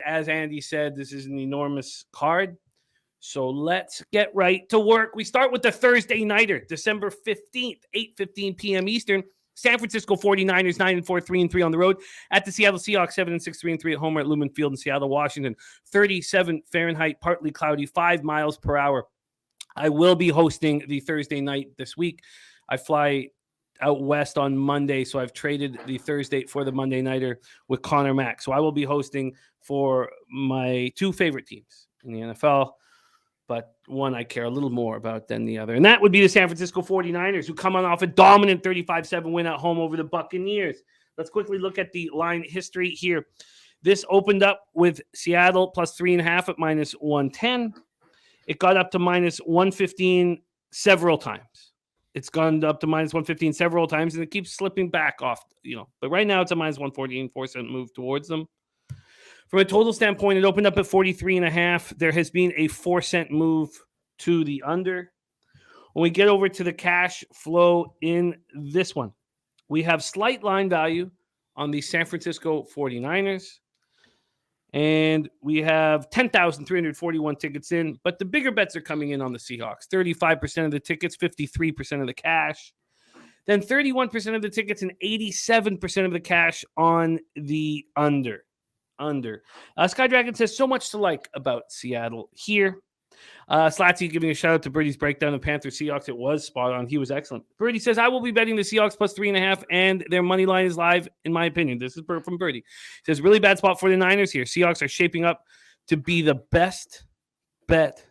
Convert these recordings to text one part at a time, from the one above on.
as Andy said, this is an enormous card. So let's get right to work. We start with the Thursday nighter, December 15th, 8:15 p.m. Eastern. San Francisco 49ers 9-4, 3-3 on the road at the Seattle Seahawks 7-6, 3-3 at home at Lumen Field in Seattle, Washington. 37 Fahrenheit, partly cloudy, 5 miles per hour. I will be hosting the Thursday night this week. I fly out west on Monday, so I've traded the Thursday for the Monday nighter with Connor Mack. So I will be hosting for my two favorite teams in the NFL, but one I care a little more about than the other. And that would be the San Francisco 49ers, who come on off a dominant 35-7 win at home over the Buccaneers. Let's quickly look at the line history here. This opened up with Seattle plus 3.5 at minus 110. It got up to minus 115 several times. It's gone up to minus 115 several times, and it keeps slipping back off, But right now it's a minus 114, 4-cent move towards them. From a total standpoint, it opened up at 43.5. There has been a 4-cent move to the under. When we get over to the cash flow in this one, we have slight line value on the San Francisco 49ers. And we have 10,341 tickets in, but the bigger bets are coming in on the Seahawks. 35% of the tickets, 53% of the cash. Then 31% of the tickets and 87% of the cash on the under. Sky Dragon says so much to like about Seattle here. Slatsy giving a shout out to Birdie's breakdown of Panthers Seahawks. It was spot on. He was excellent. Birdie says, I will be betting the Seahawks plus 3.5, and their money line is live, in my opinion. This is from Birdie. He says, really bad spot for the Niners here. Seahawks are shaping up to be the best bet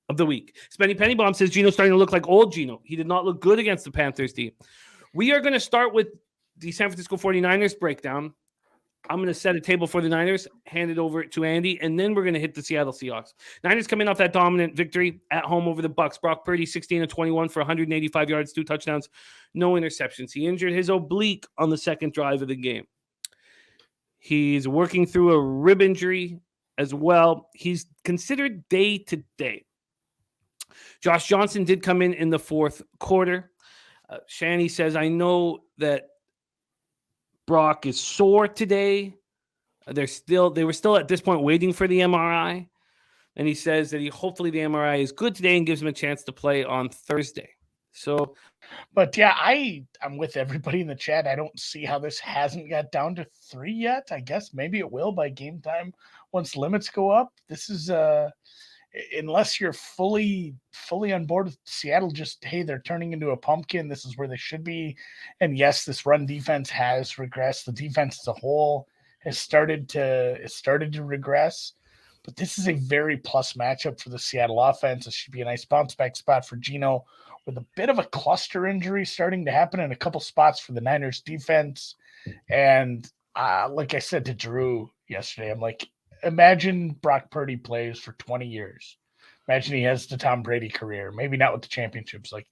of the week. Spenny Pennybomb says, Gino's starting to look like old Gino. He did not look good against the Panthers team. We are going to start with the San Francisco 49ers breakdown. I'm going to set a table for the Niners, hand it over to Andy, and then we're going to hit the Seattle Seahawks. Niners coming off that dominant victory at home over the Bucks. Brock Purdy, 16-21 for 185 yards, 2 touchdowns, no interceptions. He injured his oblique on the second drive of the game. He's working through a rib injury as well. He's considered day-to-day. Josh Johnson did come in the fourth quarter. Shanny says, I know that Brock is sore today. They were still at this point waiting for the MRI. And he says that hopefully the MRI is good today and gives him a chance to play on Thursday. So, but yeah, I'm with everybody in the chat. I don't see how this hasn't got down to 3 yet. I guess maybe it will by game time once limits go up. This is unless you're fully on board with Seattle, just, hey, they're turning into a pumpkin. This is where they should be. And yes, this run defense has regressed. The defense as a whole has started to regress. But this is a very plus matchup for the Seattle offense. It should be a nice bounce back spot for Gino, with a bit of a cluster injury starting to happen in a couple spots for the Niners defense. And like I said to Drew yesterday, I'm like, imagine Brock Purdy plays for 20 years. Imagine he has the Tom Brady career, maybe not with the championships. Like,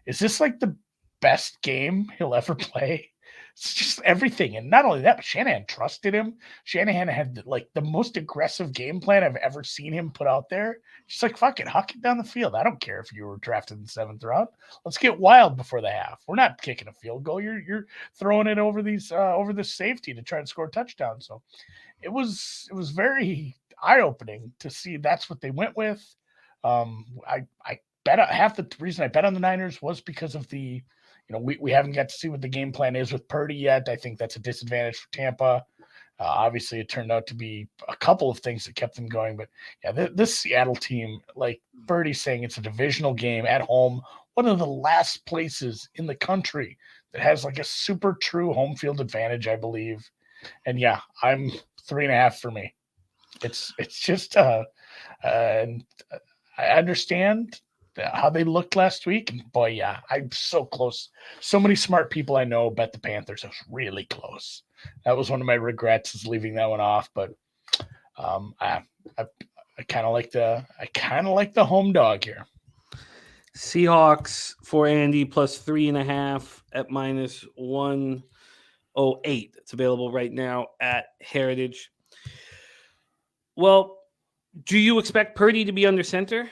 is this like the best game he'll ever play? It's just everything. And not only that, but Shanahan trusted him. Shanahan had like the most aggressive game plan I've ever seen him put out there. Just like, fuck it, huck it down the field. I don't care if you were drafted in the 7th round. Let's get wild before the half. We're not kicking a field goal. You're throwing it over over this safety to try and score a touchdown. So it was very eye-opening to see that's what they went with. I bet half the reason I bet on the Niners was because of the, we haven't got to see what the game plan is with Purdy yet. I think that's a disadvantage for Tampa. Obviously, it turned out to be a couple of things that kept them going. But yeah, this Seattle team, like Birdie's saying, it's a divisional game at home, one of the last places in the country that has like a super true home field advantage, I believe. And yeah, I'm 3.5 for me. It's just and I understand how they looked last week, and boy, yeah, I'm so close. So many smart people I know bet the Panthers. I was really close. That was one of my regrets, is leaving that one off. But I kind of like the home dog here. Seahawks for Andy plus 3.5 at minus 108. It's available right now at Heritage. Well, do you expect Purdy to be under center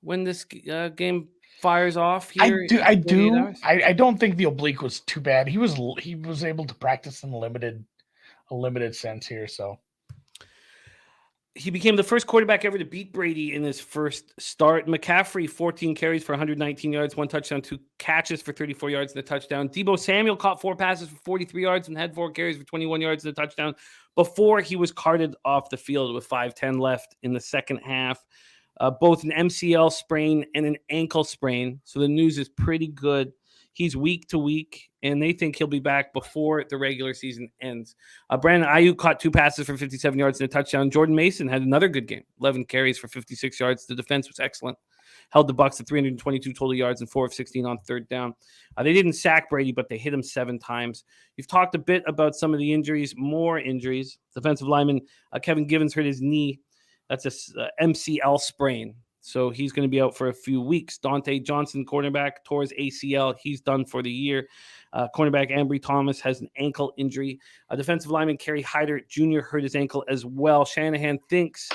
when this game fires off here? I do. I don't think the oblique was too bad. He was able to practice in a limited sense here. So he became the first quarterback ever to beat Brady in his first start. McCaffrey, 14 carries for 119 yards, 1 touchdown, 2 catches for 34 yards and a touchdown. Deebo Samuel caught 4 passes for 43 yards and had 4 carries for 21 yards and a touchdown before he was carted off the field with 5:10 left in the second half. Both an MCL sprain and an ankle sprain. So the news is pretty good. He's week to week, and they think he'll be back before the regular season ends. Brandon Ayuk caught 2 passes for 57 yards and a touchdown. Jordan Mason had another good game, 11 carries for 56 yards. The defense was excellent. Held the Bucs to 322 total yards and 4 of 16 on third down. They didn't sack Brady, but they hit him 7 times. You've talked a bit about some of the injuries, more injuries. Defensive lineman Kevin Givens hurt his knee. That's a MCL sprain. So he's going to be out for a few weeks. Dante Johnson, cornerback, tore his ACL. He's done for the year. Cornerback Ambry Thomas has an ankle injury. Defensive lineman Kerry Hyder Jr. hurt his ankle as well. Shanahan thinks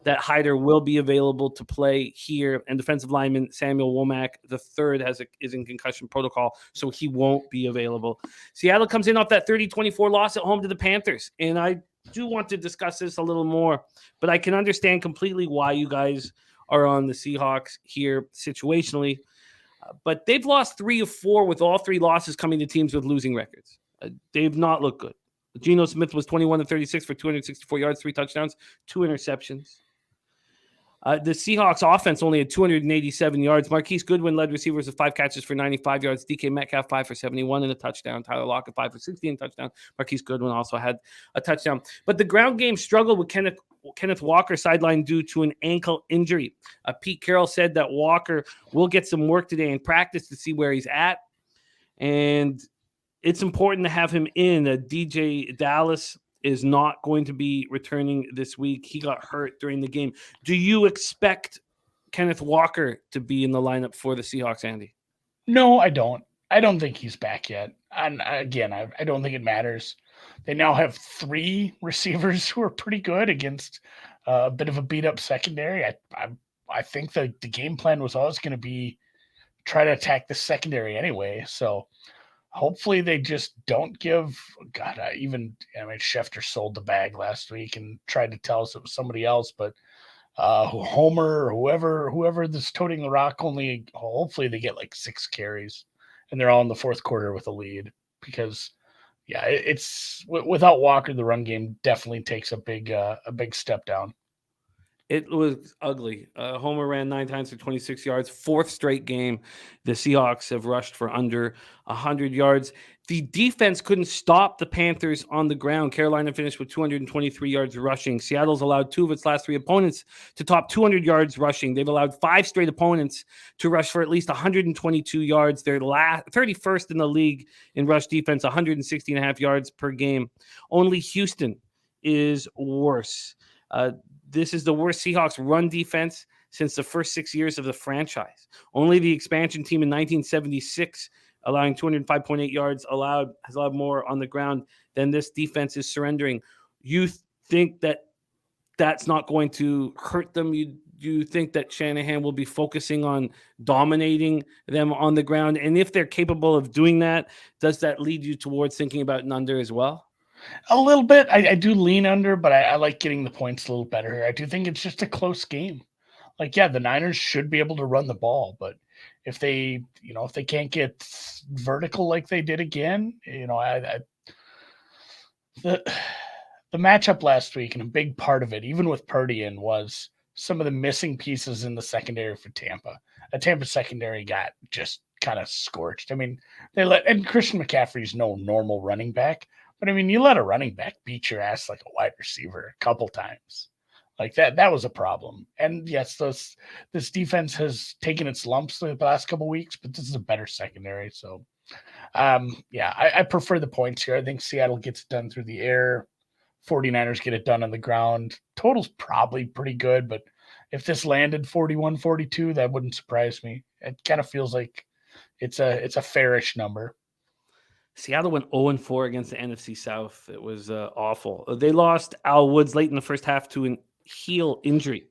that Hyder will be available to play here. And defensive lineman Samuel Womack III is in concussion protocol, so he won't be available. Seattle comes in off that 30-24 loss at home to the Panthers. And I do want to discuss this a little more, but I can understand completely why you guys are on the Seahawks here situationally. But they've lost 3 of 4 with all 3 losses coming to teams with losing records. They've not looked good. Geno Smith was 21 of 36 for 264 yards, 3 touchdowns, 2 interceptions. The Seahawks offense only had 287 yards. Marquise Goodwin led receivers with 5 catches for 95 yards. DK Metcalf, 5 for 71 and a touchdown. Tyler Lockett, 5 for 60 and a touchdown. Marquise Goodwin also had a touchdown. But the ground game struggled with Kenneth Walker sidelined due to an ankle injury. Pete Carroll said that Walker will get some work today in practice to see where he's at. And it's important to have him in. DJ Dallas is not going to be returning this week. He got hurt during the game. Do you expect Kenneth Walker to be in the lineup for the Seahawks, Andy? No, I don't. I don't think he's back yet. And again, I don't think it matters. They now have 3 receivers who are pretty good against a bit of a beat-up secondary. I think the game plan was always going to be try to attack the secondary anyway. So hopefully they just don't give Schefter sold the bag last week and tried to tell us it was somebody else, but Homer or whoever that's toting the rock, hopefully they get like 6 carries and they're all in the fourth quarter with a lead, because it's without Walker, the run game definitely takes a big step down. It was ugly. Homer ran 9 times for 26 yards. 4th straight game. The Seahawks have rushed for under 100 yards. The defense couldn't stop the Panthers on the ground. Carolina finished with 223 yards rushing. Seattle's allowed 2 of its last 3 opponents to top 200 yards rushing. They've allowed 5 straight opponents to rush for at least 122 yards. They're 31st in the league in rush defense, 160.5 yards per game. Only Houston is worse. This is the worst Seahawks run defense since the first 6 years of the franchise. Only the expansion team in 1976, allowing 205.8 yards, has allowed more on the ground than this defense is surrendering. You think that that's not going to hurt them? You think that Shanahan will be focusing on dominating them on the ground? And if they're capable of doing that, does that lead you towards thinking about an under as well? A little bit. I do lean under, but I like getting the points a little better here. I do think it's just a close game. The Niners should be able to run the ball, but if they can't get vertical like they did again, the matchup last week, and a big part of it, even with Purdy in, was some of the missing pieces in the secondary for Tampa. The Tampa secondary got just kind of scorched. I mean, and Christian McCaffrey's no normal running back. But I mean, you let a running back beat your ass like a wide receiver a couple times. Like that was a problem. And yes, this defense has taken its lumps the last couple of weeks, but this is a better secondary. So, I prefer the points here. I think Seattle gets it done through the air. 49ers get it done on the ground. Total's probably pretty good, but if this landed 41-42, that wouldn't surprise me. It kind of feels like it's a fairish number. Seattle went 0-4 against the NFC South. It was awful. They lost Al Woods late in the first half to an heel injury.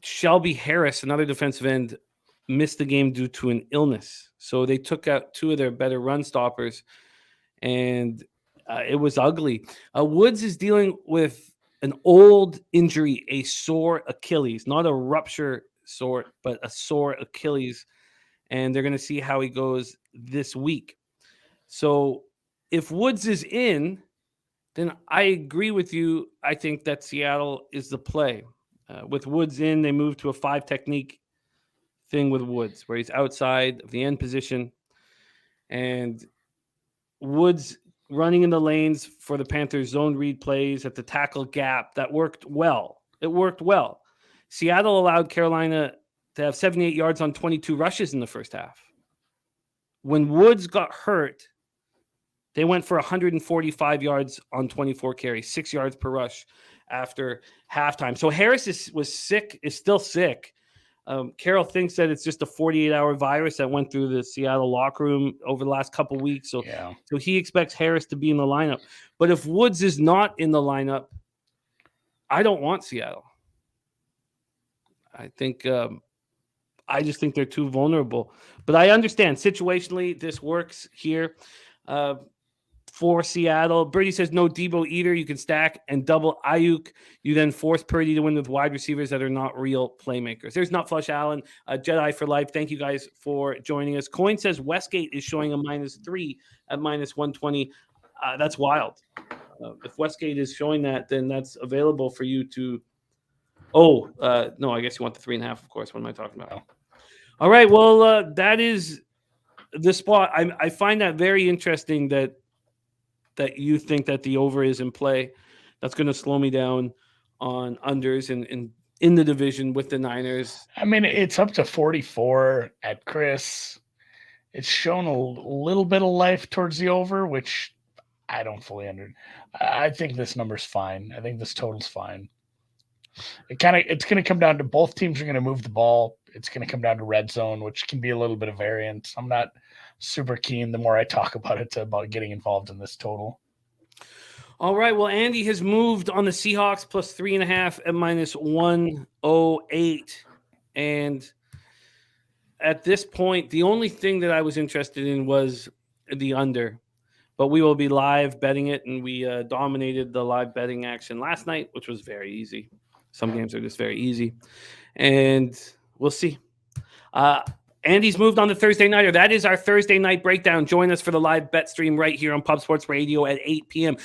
Shelby Harris, another defensive end, missed the game due to an illness. So they took out 2 of their better run stoppers, and it was ugly. Woods is dealing with an old injury, a sore Achilles, not a rupture sore, but a sore Achilles. And they're going to see how he goes this week. So if Woods is in, then I agree with you. I think that Seattle is the play. With Woods in, they move to a 5 technique thing with Woods, where he's outside of the end position. And Woods running in the lanes for the Panthers, zone read plays at the tackle gap. That worked well. It worked well. Seattle allowed Carolina to have 78 yards on 22 rushes in the first half. When Woods got hurt, they went for 145 yards on 24 carries, 6 yards per rush after halftime. So Harris is still sick. Carroll thinks that it's just a 48-hour virus that went through the Seattle locker room over the last couple of weeks. So he expects Harris to be in the lineup. But if Woods is not in the lineup, I don't want Seattle. I think I just think they're too vulnerable. But I understand situationally this works here for Seattle. Birdie says no Debo either. You can stack and double Ayuk. You then force Purdy to win with wide receivers that are not real playmakers. There's Not Flush Allen, Jedi for life. Thank you guys for joining us. Coin says Westgate is showing a -3 at -120. That's wild. If Westgate is showing that, then that's available for you to. No, I guess you want the 3.5, of course. What am I talking about? All right. Well, that is the spot. I find that very interesting that you think that the over is in play. That's going to slow me down on unders and in the division with the Niners. I mean, it's up to 44 at Chris. It's shown a little bit of life towards the over, which I don't fully under. I think this number's fine. I think this total's fine. It's going to come down to both teams are going to move the ball. It's going to come down to red zone, which can be a little bit of variance. I'm not super keen the more I talk about it about getting involved in this total. All right. Well, Andy has moved on the Seahawks plus 3.5 at -108. And at this point, the only thing that I was interested in was the under. But we will be live betting it, and we dominated the live betting action last night, which was very easy. Some games are just very easy. And we'll see. Andy's moved on to Thursday Nighter. That is our Thursday night breakdown. Join us for the live bet stream right here on Pub Sports Radio at 8 p.m.